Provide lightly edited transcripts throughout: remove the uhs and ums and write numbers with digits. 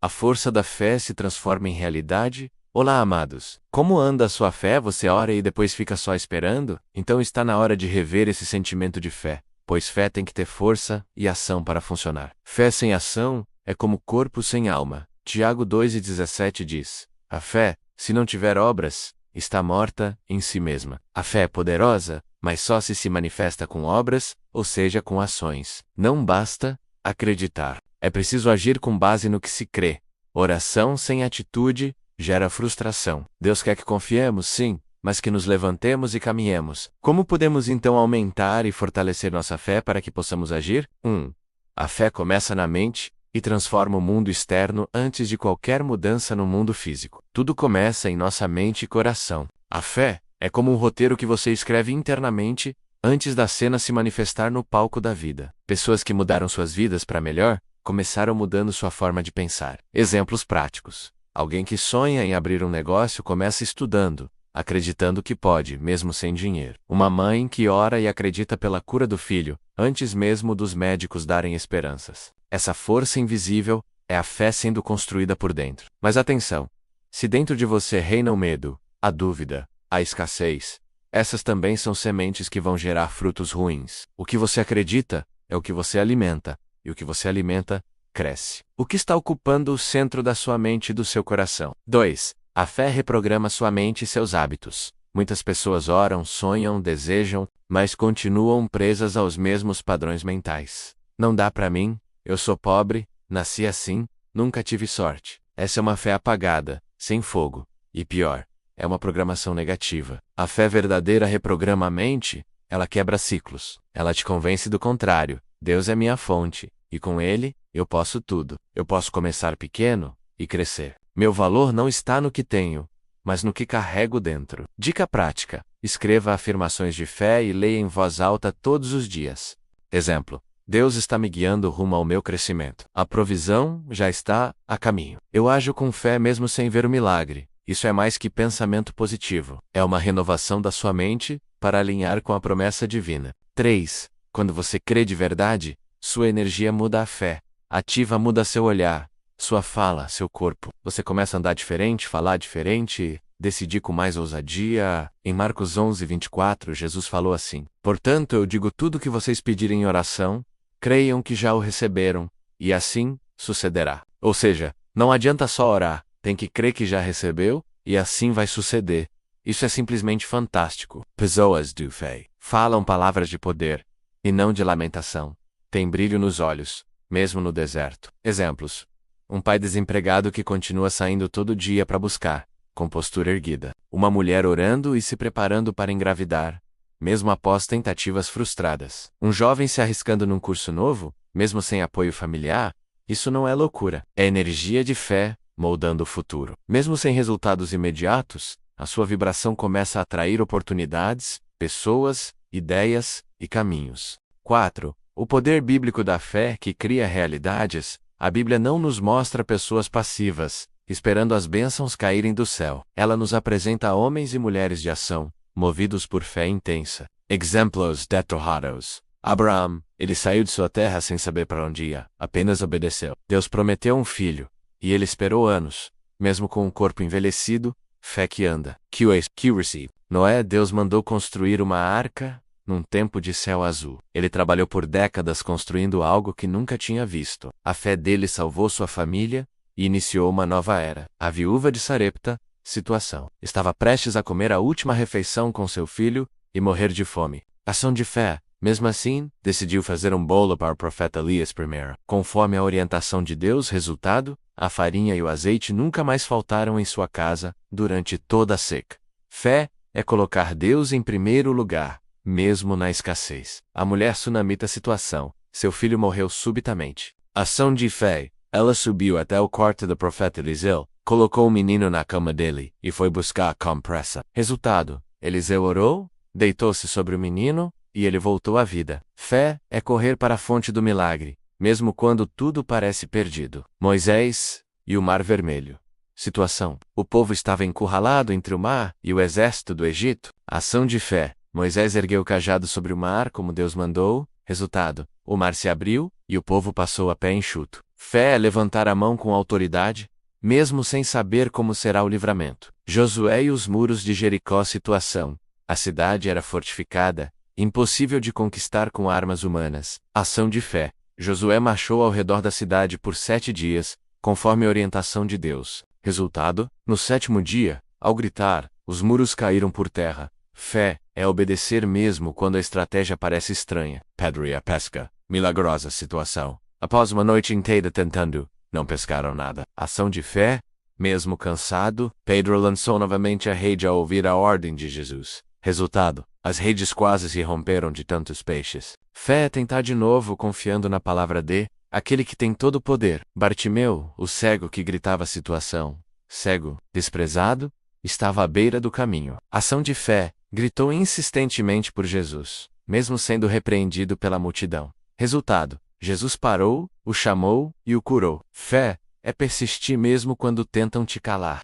A força da fé se transforma em realidade. Olá, amados. Como anda a sua fé? Você ora e depois fica só esperando? Então está na hora de rever esse sentimento de fé, pois fé tem que ter força e ação para funcionar. Fé sem ação é como corpo sem alma. Tiago 2:17 diz: a fé, se não tiver obras, está morta em si mesma. A fé é poderosa, mas só se manifesta com obras, ou seja, com ações. Não basta acreditar. É preciso agir com base no que se crê. Oração sem atitude gera frustração. Deus quer que confiemos, sim, mas que nos levantemos e caminhemos. Como podemos então aumentar e fortalecer nossa fé para que possamos agir? 1. A fé começa na mente e transforma o mundo externo antes de qualquer mudança no mundo físico. Tudo começa em nossa mente e coração. A fé é como um roteiro que você escreve internamente antes da cena se manifestar no palco da vida. Pessoas que mudaram suas vidas para melhor começaram mudando sua forma de pensar. Exemplos práticos. Alguém que sonha em abrir um negócio começa estudando, acreditando que pode, mesmo sem dinheiro. Uma mãe que ora e acredita pela cura do filho, antes mesmo dos médicos darem esperanças. Essa força invisível é a fé sendo construída por dentro. Mas atenção! Se dentro de você reina o medo, a dúvida, a escassez, essas também são sementes que vão gerar frutos ruins. O que você acredita é o que você alimenta, e o que você alimenta cresce. O que está ocupando o centro da sua mente e do seu coração? 2. A fé reprograma sua mente e seus hábitos. Muitas pessoas oram, sonham, desejam, mas continuam presas aos mesmos padrões mentais. Não dá para mim, eu sou pobre, nasci assim, nunca tive sorte. Essa é uma fé apagada, sem fogo. E pior, é uma programação negativa. A fé verdadeira reprograma a mente, ela quebra ciclos. Ela te convence do contrário. Deus é minha fonte, e com Ele, eu posso tudo. Eu posso começar pequeno e crescer. Meu valor não está no que tenho, mas no que carrego dentro. Dica prática: escreva afirmações de fé e leia em voz alta todos os dias. Exemplo: Deus está me guiando rumo ao meu crescimento. A provisão já está a caminho. Eu ajo com fé mesmo sem ver o milagre. Isso é mais que pensamento positivo. É uma renovação da sua mente para alinhar com a promessa divina. 3. Quando você crê de verdade, sua energia muda a fé. Ativa muda seu olhar, sua fala, seu corpo. Você começa a andar diferente, falar diferente, decidir com mais ousadia. Em Marcos 11:24, Jesus falou assim: portanto, eu digo tudo o que vocês pedirem em oração, creiam que já o receberam, e assim sucederá. Ou seja, não adianta só orar, tem que crer que já recebeu, e assim vai suceder. Isso é simplesmente fantástico. Pessoas de fé falam palavras de poder, e não de lamentação. Tem brilho nos olhos, mesmo no deserto. Exemplos: um pai desempregado que continua saindo todo dia para buscar, com postura erguida. Uma mulher orando e se preparando para engravidar, mesmo após tentativas frustradas. Um jovem se arriscando num curso novo, mesmo sem apoio familiar. Isso não é loucura. É energia de fé, moldando o futuro. Mesmo sem resultados imediatos, a sua vibração começa a atrair oportunidades, pessoas, ideias e caminhos. 4. O poder bíblico da fé que cria realidades. A Bíblia não nos mostra pessoas passivas, esperando as bênçãos caírem do céu. Ela nos apresenta homens e mulheres de ação, movidos por fé intensa. Exemplos deterrados. Abraão, ele saiu de sua terra sem saber para onde ia, apenas obedeceu. Deus prometeu um filho, e ele esperou anos, mesmo com um corpo envelhecido. Fé que anda. Accuracy. Noé, Deus mandou construir uma arca num tempo de céu azul. Ele trabalhou por décadas construindo algo que nunca tinha visto. A fé dele salvou sua família e iniciou uma nova era. A viúva de Sarepta, situação. Estava prestes a comer a última refeição com seu filho e morrer de fome. Ação de fé. Mesmo assim, decidiu fazer um bolo para o profeta Elias primeiro. Conforme a orientação de Deus, resultado, a farinha e o azeite nunca mais faltaram em sua casa durante toda a seca. Fé é colocar Deus em primeiro lugar, mesmo na escassez. A mulher sunamita situação. Seu filho morreu subitamente. Ação de fé. Ela subiu até o quarto do profeta Eliseu, colocou o menino na cama dele e foi buscar a compressa. Resultado: Eliseu orou, deitou-se sobre o menino e ele voltou à vida. Fé é correr para a fonte do milagre, mesmo quando tudo parece perdido. Moisés e o Mar Vermelho. Situação: o povo estava encurralado entre o mar e o exército do Egito. Ação de fé. Moisés ergueu o cajado sobre o mar como Deus mandou. Resultado: o mar se abriu e o povo passou a pé enxuto. Fé é levantar a mão com autoridade, mesmo sem saber como será o livramento. Josué e os muros de Jericó. Situação: a cidade era fortificada, impossível de conquistar com armas humanas. Ação de fé: Josué marchou ao redor da cidade por 7 dias, conforme a orientação de Deus. Resultado: no 7º dia, ao gritar, os muros caíram por terra. Fé é obedecer mesmo quando a estratégia parece estranha. Pedro e a pesca. Milagrosa situação. Após uma noite inteira tentando, não pescaram nada. Ação de fé: mesmo cansado, Pedro lançou novamente a rede ao ouvir a ordem de Jesus. Resultado: as redes quase se romperam de tantos peixes. Fé é tentar de novo confiando na palavra de aquele que tem todo o poder. Bartimeu, o cego que gritava a situação, cego, desprezado, estava à beira do caminho. Ação de fé: gritou insistentemente por Jesus, mesmo sendo repreendido pela multidão. Resultado: Jesus parou, o chamou e o curou. Fé é persistir mesmo quando tentam te calar.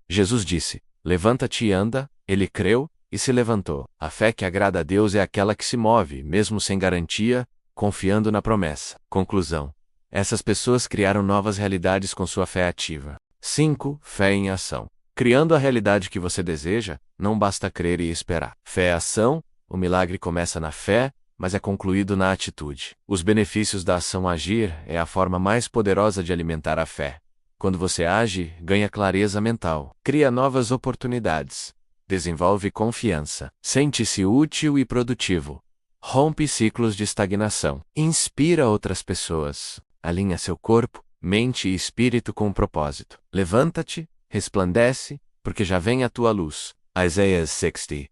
Jesus disse: levanta-te e anda. Ele creu e se levantou. A fé que agrada a Deus é aquela que se move, mesmo sem garantia, confiando na promessa. Conclusão: essas pessoas criaram novas realidades com sua fé ativa. 5. Fé em ação. Criando a realidade que você deseja, não basta crer e esperar. Fé é ação. O milagre começa na fé, mas é concluído na atitude. Os benefícios da ação. Agir é a forma mais poderosa de alimentar a fé. Quando você age, ganha clareza mental, cria novas oportunidades, desenvolve confiança, sente-se útil e produtivo, rompe ciclos de estagnação, inspira outras pessoas, alinha seu corpo, mente e espírito com um propósito. Levanta-te, resplandece, porque já vem a tua luz. Isaías 60.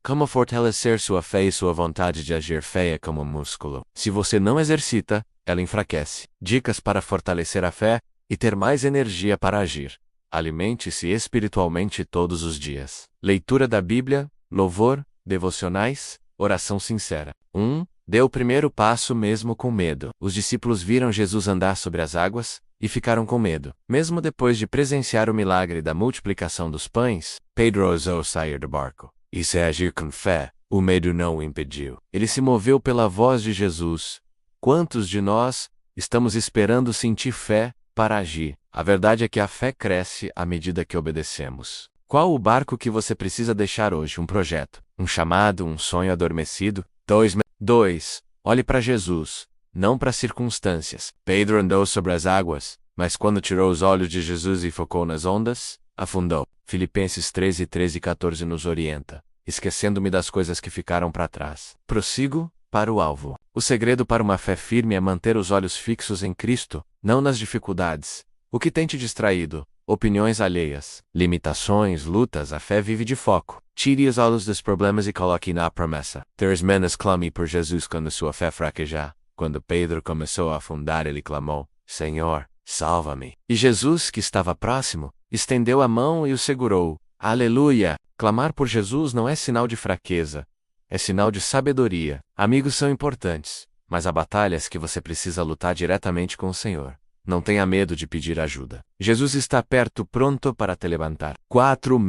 Como fortalecer sua fé e sua vontade de agir. Fé é como um músculo. Se você não exercita, ela enfraquece. Dicas para fortalecer a fé e ter mais energia para agir. Alimente-se espiritualmente todos os dias. Leitura da Bíblia, louvor, devocionais, oração sincera. 1. Dê o primeiro passo mesmo com medo. Os discípulos viram Jesus andar sobre as águas e ficaram com medo. Mesmo depois de presenciar o milagre da multiplicação dos pães, Pedro ousou sair do barco. Isso é agir com fé. O medo não o impediu. Ele se moveu pela voz de Jesus. Quantos de nós estamos esperando sentir fé para agir? A verdade é que a fé cresce à medida que obedecemos. Qual o barco que você precisa deixar hoje? Um projeto, um chamado, um sonho adormecido? 2. Olhe para Jesus, não para circunstâncias. Pedro andou sobre as águas, mas quando tirou os olhos de Jesus e focou nas ondas, afundou. Filipenses 13:13-14 nos orienta, esquecendo-me das coisas que ficaram para trás. Prossigo para o alvo. O segredo para uma fé firme é manter os olhos fixos em Cristo, não nas dificuldades. O que tem te distraído? Opiniões alheias, limitações, lutas. A fé vive de foco. Tire os olhos dos problemas e coloque na promessa. 3. Clame por Jesus quando sua fé fraquejar. Quando Pedro começou a afundar, ele clamou: Senhor, salva-me. E Jesus, que estava próximo, estendeu a mão e o segurou. Aleluia! Clamar por Jesus não é sinal de fraqueza, é sinal de sabedoria. Amigos são importantes, mas há batalhas que você precisa lutar diretamente com o Senhor. Não tenha medo de pedir ajuda. Jesus está perto, pronto para te levantar. 4.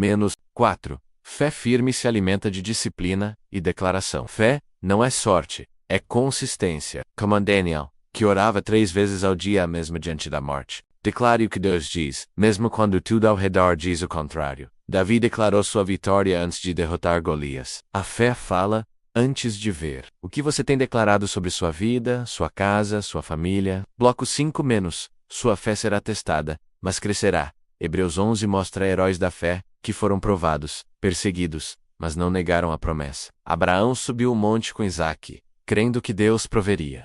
Fé firme se alimenta de disciplina e declaração. Fé não é sorte, é consistência. Como Daniel, que orava 3 vezes ao dia mesmo diante da morte. Declare o que Deus diz, mesmo quando tudo ao redor diz o contrário. Davi declarou sua vitória antes de derrotar Golias. A fé fala antes de ver. O que você tem declarado sobre sua vida, sua casa, sua família? Bloco 5. Sua fé será testada, mas crescerá. Hebreus 11 mostra heróis da fé, que foram provados, perseguidos, mas não negaram a promessa. Abraão subiu o monte com Isaque, crendo que Deus proveria.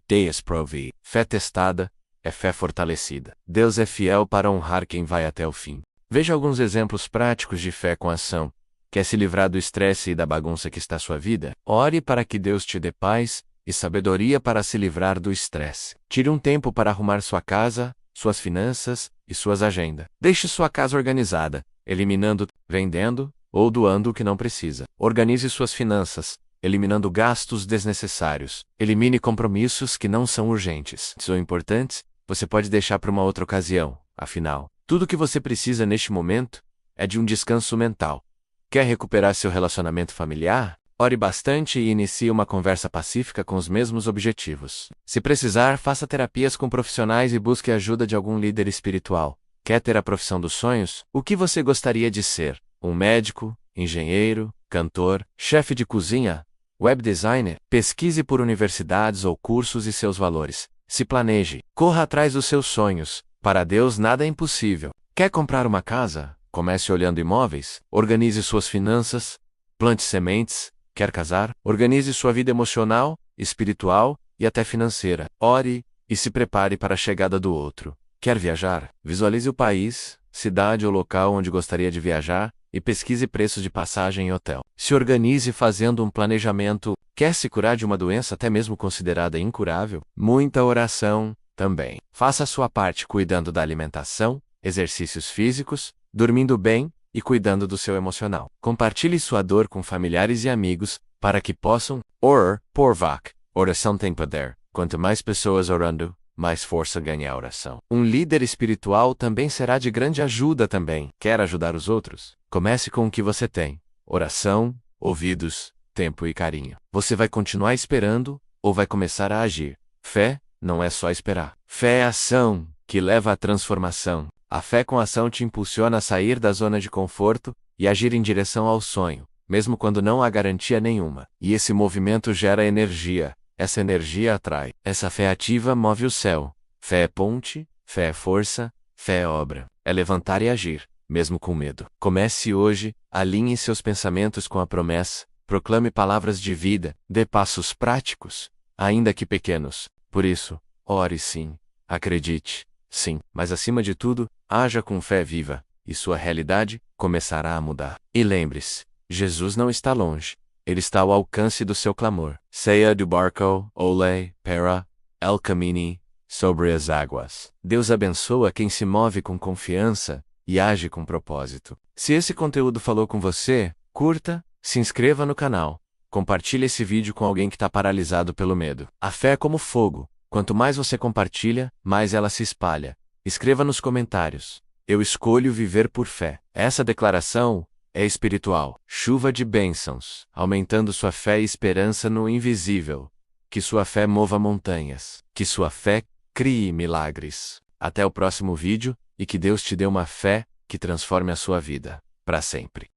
Deus provee. Fé testada é fé fortalecida. Deus é fiel para honrar quem vai até o fim. Veja alguns exemplos práticos de fé com ação. Quer se livrar do estresse e da bagunça que está sua vida? Ore para que Deus te dê paz e sabedoria para se livrar do estresse. Tire um tempo para arrumar sua casa, suas finanças e suas agendas. Deixe sua casa organizada, eliminando, vendendo ou doando o que não precisa. Organize suas finanças, eliminando gastos desnecessários. Elimine compromissos que não são urgentes. São importantes, você pode deixar para uma outra ocasião. Afinal, tudo o que você precisa neste momento é de um descanso mental. Quer recuperar seu relacionamento familiar? Ore bastante e inicie uma conversa pacífica com os mesmos objetivos. Se precisar, faça terapias com profissionais e busque a ajuda de algum líder espiritual. Quer ter a profissão dos sonhos? O que você gostaria de ser? Um médico, engenheiro, cantor, chefe de cozinha, web designer? Pesquise por universidades ou cursos e seus valores. Se planeje. Corra atrás dos seus sonhos. Para Deus nada é impossível. Quer comprar uma casa? Comece olhando imóveis. Organize suas finanças. Plante sementes. Quer casar? Organize sua vida emocional, espiritual e até financeira. Ore e se prepare para a chegada do outro. Quer viajar? Visualize o país, cidade ou local onde gostaria de viajar e pesquise preços de passagem e hotel. Se organize fazendo um planejamento. Quer se curar de uma doença até mesmo considerada incurável? Muita oração também. Faça a sua parte cuidando da alimentação, exercícios físicos, dormindo bem e cuidando do seu emocional. Compartilhe sua dor com familiares e amigos para que possam orar. Oração tem poder. Quanto mais pessoas orando, mais força ganha a oração. Um líder espiritual também será de grande ajuda também. Quer ajudar os outros? Comece com o que você tem: oração, ouvidos, tempo e carinho. Você vai continuar esperando ou vai começar a agir? Fé não é só esperar. Fé é ação que leva à transformação. A fé com ação te impulsiona a sair da zona de conforto e agir em direção ao sonho, mesmo quando não há garantia nenhuma. E esse movimento gera energia. Essa energia atrai. Essa fé ativa move o céu. Fé é ponte, fé é força, fé é obra. É levantar e agir, mesmo com medo. Comece hoje, alinhe seus pensamentos com a promessa, proclame palavras de vida, dê passos práticos, ainda que pequenos. Por isso, ore sim, acredite, sim, mas acima de tudo, haja com fé viva, e sua realidade começará a mudar. E lembre-se, Jesus não está longe. Ele está ao alcance do seu clamor. Saia do barco, olé, para, el camino, sobre as águas. Deus abençoa quem se move com confiança e age com propósito. Se esse conteúdo falou com você, curta, se inscreva no canal. Compartilhe esse vídeo com alguém que está paralisado pelo medo. A fé é como fogo. Quanto mais você compartilha, mais ela se espalha. Escreva nos comentários: eu escolho viver por fé. Essa declaração é espiritual. Chuva de bênçãos, aumentando sua fé e esperança no invisível. Que sua fé mova montanhas. Que sua fé crie milagres. Até o próximo vídeo, e que Deus te dê uma fé que transforme a sua vida para sempre.